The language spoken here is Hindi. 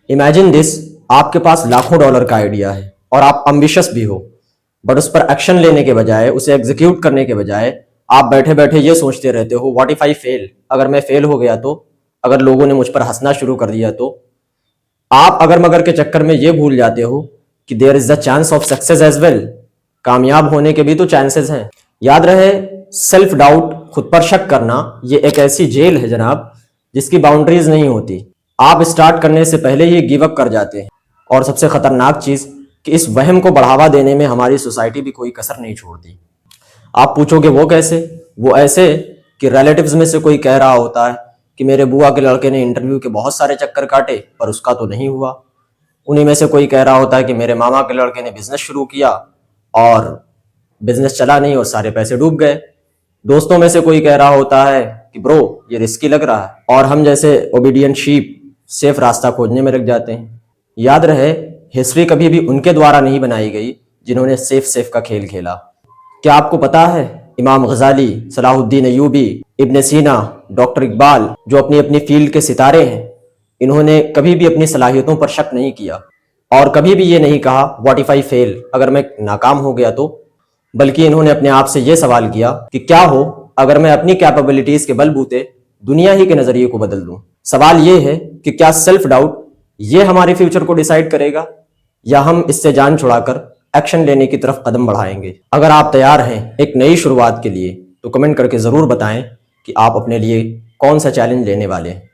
इमेजिन दिस, आपके पास लाखों डॉलर का आइडिया है और आप अम्बिशियस भी हो, बट उस पर एक्शन लेने के बजाय, उसे एग्जीक्यूट करने के बजाय आप बैठे बैठे ये सोचते रहते हो, व्हाट इफ आई फेल, अगर मैं फेल हो गया तो, अगर लोगों ने मुझ पर हंसना शुरू कर दिया तो। आप अगर मगर के चक्कर में ये भूल जाते हो कि there is the chance of success as well, कामयाब होने के भी तो चांसेस हैं। याद रहे, सेल्फ डाउट, खुद पर शक करना, ये एक ऐसी जेल है जनाब जिसकी बाउंड्रीज नहीं होती। आप स्टार्ट करने से पहले ही गिव अप कर जाते हैं। और सबसे खतरनाक चीज कि इस वहम को बढ़ावा देने में हमारी सोसाइटी भी कोई कसर नहीं छोड़ती। आप पूछोगे वो कैसे? वो ऐसे कि रिलेटिव्स में से कोई कह रहा होता है कि मेरे बुआ के लड़के ने इंटरव्यू के बहुत सारे चक्कर काटे पर उसका तो नहीं हुआ। उन्हीं में से कोई कह रहा होता है कि मेरे मामा के लड़के ने बिजनेस शुरू किया और बिजनेस चला नहीं और सारे पैसे डूब गए। दोस्तों में से कोई कह रहा होता है कि ब्रो ये रिस्की लग रहा है, और हम जैसे ओबीडियंट शीप सेफ रास्ता खोजने में लग जाते हैं। याद रहे, हिस्ट्री कभी भी उनके द्वारा नहीं बनाई गई जिन्होंने सेफ सेफ का खेल खेला। क्या आपको पता है, इमाम गजाली, सलाहुद्दीन अयूबी, इब्न सीना, डॉक्टर इकबाल, जो अपनी अपनी फील्ड के सितारे हैं, इन्होंने कभी भी अपनी सलाहियतों पर शक नहीं किया और कभी भी ये नहीं कहा व्हाट इफ आई फेल, अगर मैं नाकाम हो गया तो। बल्कि इन्होंने अपने आप से ये सवाल किया कि क्या हो अगर मैं अपनी कैपेबिलिटीज के बलबूते दुनिया ही के नजरिए को बदल दूं। सवाल ये है कि क्या सेल्फ डाउट ये हमारे फ्यूचर को डिसाइड करेगा या हम इससे जान छुड़ाकर एक्शन लेने की तरफ कदम बढ़ाएंगे। अगर आप तैयार हैं एक नई शुरुआत के लिए तो कमेंट करके जरूर बताएं कि आप अपने लिए कौन सा चैलेंज लेने वाले हैं।